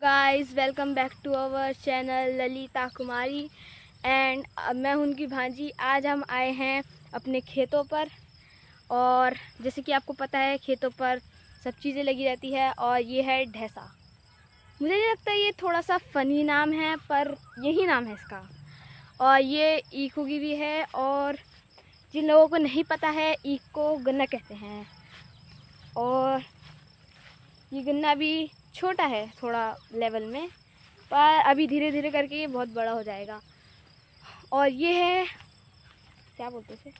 Guys welcome back to our channel Lalita Kumari and मैं उनकी भांजी। आज हम आए हैं अपने खेतों पर और जैसे कि आपको पता है खेतों पर सब चीज़ें लगी रहती है और ये है ढैसा। मुझे नहीं लगता ये थोड़ा सा फ़नी नाम है पर यही नाम है इसका। और ये ईख उगी भी है और जिन लोगों को नहीं पता है ईख को गन्ना कहते हैं। और ये गन्ना भी छोटा है थोड़ा लेवल में, पर अभी धीरे धीरे करके ये बहुत बड़ा हो जाएगा। और ये है क्या बोलते हैं,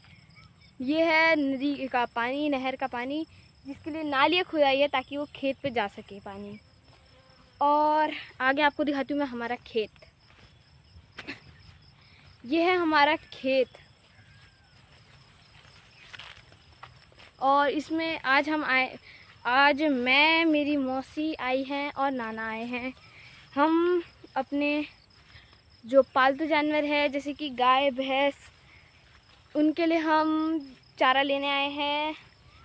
ये है नदी का पानी, नहर का पानी, जिसके लिए नालियाँ खुदाई है ताकि वो खेत पे जा सके पानी। और आगे आपको दिखाती हूँ मैं हमारा खेत। ये है हमारा खेत और इसमें आज मैं, मेरी मौसी आई हैं और नाना आए हैं। हम अपने जो पालतू जानवर है जैसे कि गाय भैंस, उनके लिए हम चारा लेने आए हैं।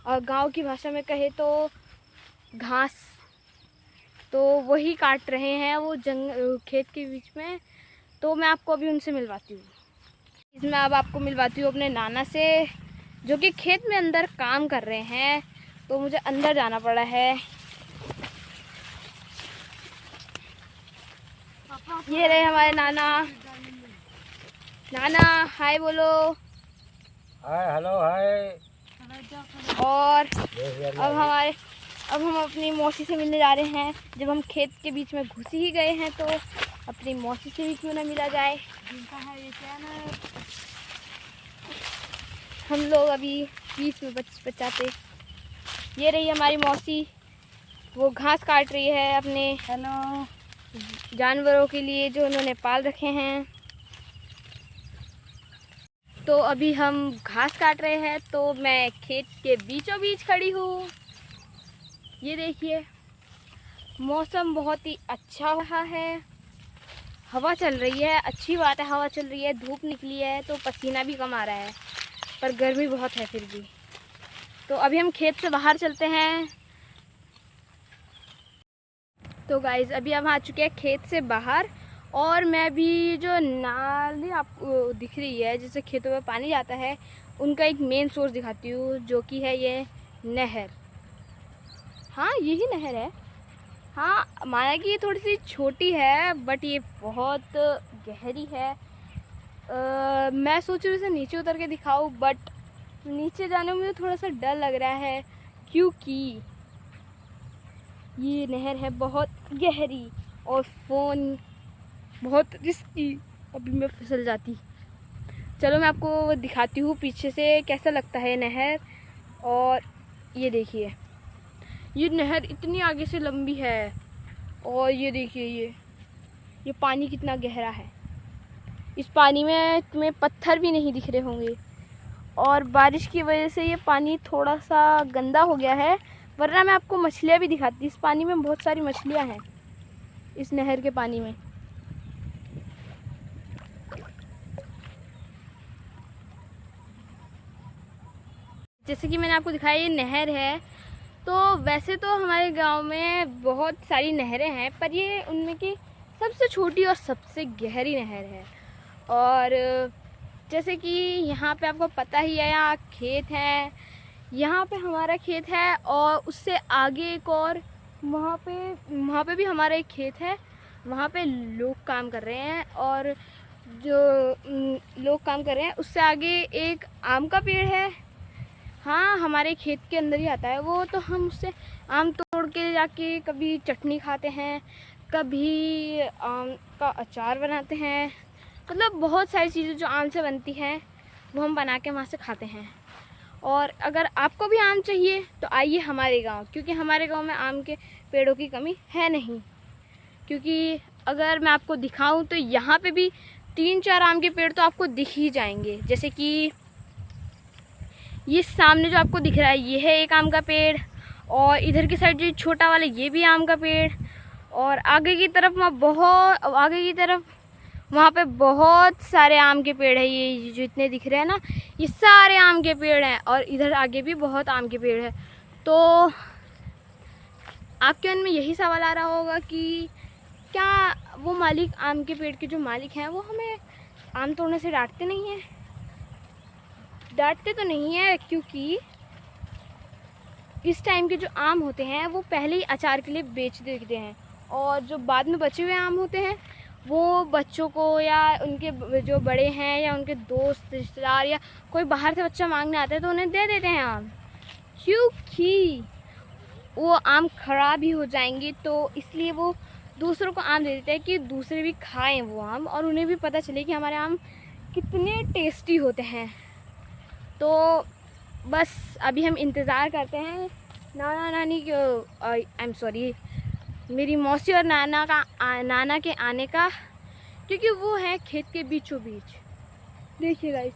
और गांव की भाषा में कहे तो घास, तो वही काट रहे हैं वो खेत के बीच में। तो मैं आपको अभी उनसे मिलवाती हूँ। इसमें अब आपको मिलवाती हूँ अपने नाना से, जो कि खेत में अंदर काम कर रहे हैं। तो मुझे अंदर जाना पड़ा है। ये रहे हमारे नाना। नाना हाय बोलो। हाय, हेलो, हाय। और अब हम अपनी मौसी से मिलने जा रहे हैं। जब हम खेत के बीच में घुस ही गए हैं तो अपनी मौसी से भी क्यों ना मिला जाए। हम लोग अभी बीच में बचाते। ये रही हमारी मौसी, वो घास काट रही है अपने जानवरों के लिए जो उन्होंने पाल रखे हैं। तो अभी हम घास काट रहे हैं, तो मैं खेत के बीचों बीच खड़ी हूँ। ये देखिए मौसम बहुत ही अच्छा रहा है, हवा चल रही है। अच्छी बात है, हवा चल रही है, धूप निकली है तो पसीना भी कम आ रहा है, पर गर्मी बहुत है फिर भी। तो अभी हम खेत से बाहर चलते हैं। तो गाइज अभी हम आ चुके हैं खेत से बाहर और मैं भी जो नाली आपको दिख रही है जिससे खेतों में पानी जाता है, उनका एक मेन सोर्स दिखाती हूँ, जो कि है ये नहर। हाँ यही नहर है। हाँ माना कि ये थोड़ी सी छोटी है बट ये बहुत गहरी है। मैं सोच रही हूँ इसे नीचे उतर के दिखाऊँ, बट नीचे जाने में मुझे थोड़ा सा डर लग रहा है क्योंकि ये नहर है बहुत गहरी और फ़ोन बहुत रिस्की, अभी मैं फिसल जाती। चलो मैं आपको दिखाती हूँ पीछे से कैसा लगता है नहर। और ये देखिए ये नहर इतनी आगे से लंबी है और ये देखिए ये पानी कितना गहरा है। इस पानी में तुम्हें पत्थर भी नहीं दिख रहे होंगे और बारिश की वजह से ये पानी थोड़ा सा गंदा हो गया है, वरना मैं आपको मछलियाँ भी दिखाती। इस पानी में बहुत सारी मछलियाँ हैं, इस नहर के पानी में। जैसे कि मैंने आपको दिखाया ये नहर है। तो वैसे तो हमारे गांव में बहुत सारी नहरें हैं, पर ये उनमें की सबसे छोटी और सबसे गहरी नहर है। और जैसे कि यहाँ पे आपको पता ही है, यहाँ खेत है, यहाँ पे हमारा खेत है और उससे आगे एक और वहाँ पे भी हमारा एक खेत है। वहाँ पे लोग काम कर रहे हैं और जो लोग काम कर रहे हैं उससे आगे एक आम का पेड़ है। हाँ हमारे खेत के अंदर ही आता है वो। तो हम उससे आम तोड़ के जाके कभी चटनी खाते हैं, कभी आम का अचार बनाते हैं। मतलब बहुत सारी चीज़ें जो आम से बनती हैं वो हम बना के वहाँ से खाते हैं। और अगर आपको भी आम चाहिए तो आइए हमारे गांव, क्योंकि हमारे गांव में आम के पेड़ों की कमी है नहीं। क्योंकि अगर मैं आपको दिखाऊं तो यहाँ पे भी 3-4 आम के पेड़ तो आपको दिख ही जाएंगे। जैसे कि ये सामने जो आपको दिख रहा है ये है एक आम का पेड़, और इधर की साइड जो छोटा वाला ये भी आम का पेड़, और आगे की तरफ वहाँ पे बहुत सारे आम के पेड़ है। ये जो इतने दिख रहे हैं ना, ये सारे आम के पेड़ हैं, और इधर आगे भी बहुत आम के पेड़ है। तो आपके मन में यही सवाल आ रहा होगा कि क्या वो मालिक, आम के पेड़ के जो मालिक हैं, वो हमें आम तोड़ने से डांटते नहीं हैं? डांटते तो नहीं है, क्योंकि इस टाइम के जो आम होते हैं वो पहले ही अचार के लिए बेच देते हैं, और जो बाद में बचे हुए आम होते हैं वो बच्चों को या उनके जो बड़े हैं या उनके दोस्त रिश्तेदार या कोई बाहर से बच्चा मांगने आता है तो उन्हें दे देते हैं आम, क्योंकि वो आम ख़राब ही हो जाएंगे। तो इसलिए वो दूसरों को आम दे देते हैं कि दूसरे भी खाएं वो आम, और उन्हें भी पता चले कि हमारे आम कितने टेस्टी होते हैं। तो बस अभी हम इंतज़ार करते हैं नाना नानी के, आई एम सॉरी, मेरी मौसी और नाना के आने का, क्योंकि वो है खेत के बीचों बीच। देखिए गाइस,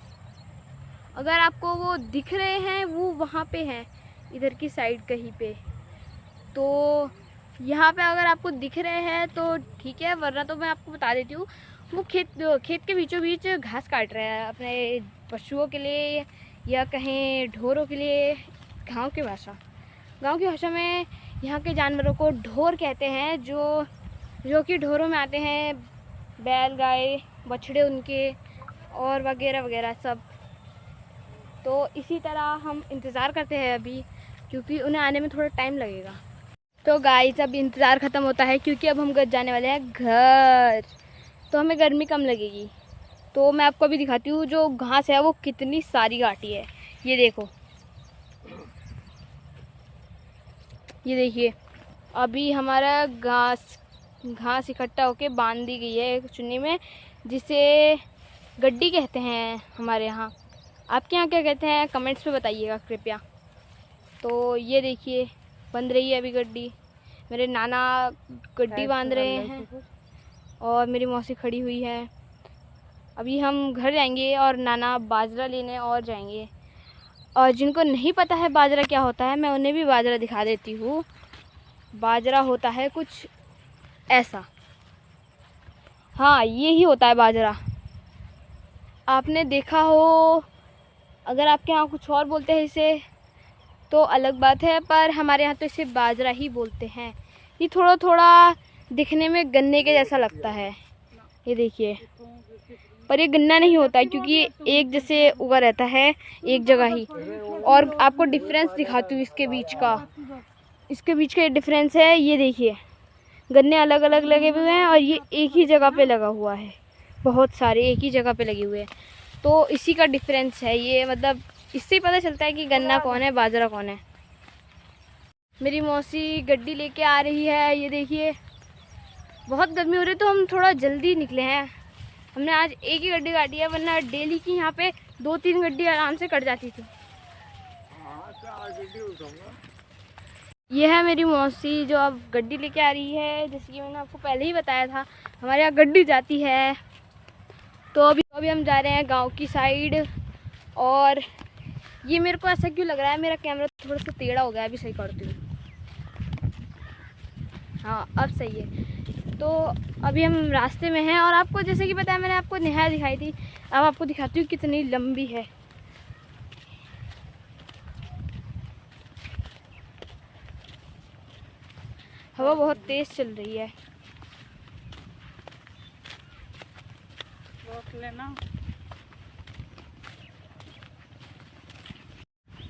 अगर आपको वो दिख रहे हैं वो वहाँ पे हैं, इधर की साइड कहीं पे। तो यहाँ पे अगर आपको दिख रहे हैं तो ठीक है, वरना तो मैं आपको बता देती हूँ, वो खेत के बीचों बीच घास काट रहे हैं अपने पशुओं के लिए या कहीं ढोरों के लिए। गांव की भाषा में यहाँ के जानवरों को ढोर कहते हैं, जो कि ढोरों में आते हैं बैल, गाय, बछड़े उनके, और वगैरह वगैरह सब। तो इसी तरह हम इंतज़ार करते हैं अभी, क्योंकि उन्हें आने में थोड़ा टाइम लगेगा। तो गाइस अब इंतज़ार ख़त्म होता है, क्योंकि अब हम घर जाने वाले हैं घर, तो हमें गर्मी कम लगेगी। तो मैं आपको अभी दिखाती हूँ जो घास है वो कितनी सारी काटी है। ये देखो, ये देखिए, अभी हमारा घास इकट्ठा होके बांध दी गई है एक चुन्नी में, जिसे गड्डी कहते हैं हमारे यहाँ। आपके यहाँ क्या कहते हैं कमेंट्स में बताइएगा कृपया। तो ये देखिए, बंध रही है अभी गड्डी। मेरे नाना गड्डी बांध रहे हैं और मेरी मौसी खड़ी हुई है। अभी हम घर जाएंगे और नाना बाजरा लेने और जाएंगे। और जिनको नहीं पता है बाजरा क्या होता है, मैं उन्हें भी बाजरा दिखा देती हूँ। बाजरा होता है कुछ ऐसा, हाँ ये ही होता है बाजरा। आपने देखा हो, अगर आपके यहाँ कुछ और बोलते हैं इसे तो अलग बात है, पर हमारे यहाँ तो इसे बाजरा ही बोलते हैं। ये थोड़ा थोड़ा दिखने में गन्ने के जैसा लगता है, ये देखिए, पर ये गन्ना नहीं होता है, क्योंकि ये एक जैसे उगा रहता है एक जगह ही। और आपको डिफरेंस दिखाती हूँ इसके बीच का ये डिफरेंस है। ये देखिए, गन्ने अलग अलग लगे हुए हैं और ये एक ही जगह पे लगा हुआ है, बहुत सारे एक ही जगह पे लगे हुए हैं। तो इसी का डिफरेंस है ये, मतलब इससे ही पता चलता है कि गन्ना कौन है बाजरा कौन है। मेरी मौसी गड्डी लेके आ रही है, ये देखिए। बहुत गर्मी हो रही है तो हम थोड़ा जल्दी निकले हैं। हमने आज एक ही गड्डी काटी है, वरना डेली की यहाँ पे 2-3 गड्डी आराम से कट जाती थी। ये है मेरी मौसी जो अब गड्डी लेके आ रही है, जैसे कि मैंने आपको पहले ही बताया था हमारे यहाँ गड्डी जाती है। तो अभी हम जा रहे हैं गांव की साइड। और ये मेरे को ऐसा क्यों लग रहा है, मेरा कैमरा थोड़ा सा टेढ़ा हो गया, अभी सही करती हूँ। हाँ अब सही है। तो अभी हम रास्ते में हैं और आपको जैसे कि बताया, मैंने आपको नहर दिखाई थी, अब आपको दिखाती हूँ कितनी लंबी है। हवा बहुत तेज चल रही है।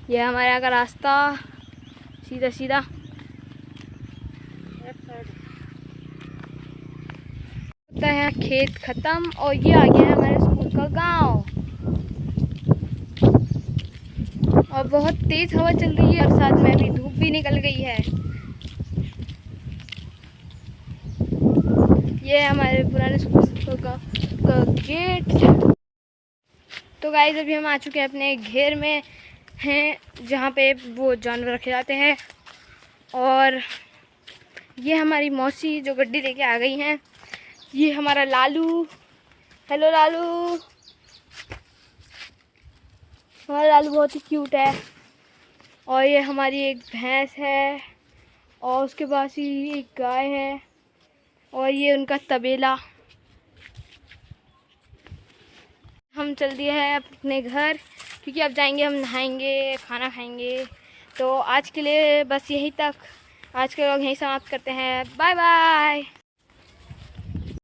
यह हमारे यहाँ का रास्ता सीधा सीधा होता है, खेत खत्म, और ये आ गया है हमारे स्कूल का गांव। और बहुत तेज हवा चल रही है और साथ में अभी धूप भी निकल गई है। ये हमारे पुराने स्कूल का गेट। तो गाइस अभी हम आ चुके हैं अपने घेर में हैं, जहाँ पे वो जानवर रखे जाते हैं। और ये हमारी मौसी जो गड्डी लेके आ गई हैं। ये हमारा लालू, हेलो लालू। हमारा लालू बहुत ही क्यूट है। और ये हमारी एक भैंस है और उसके पास ही एक गाय है, और ये उनका तबेला। हम चल दिए हैं अपने घर, क्योंकि अब जाएंगे, हम नहाएंगे, खाना खाएंगे। तो आज के लिए बस यहीं तक, आज के लोग यहीं समाप्त करते हैं। Bye bye.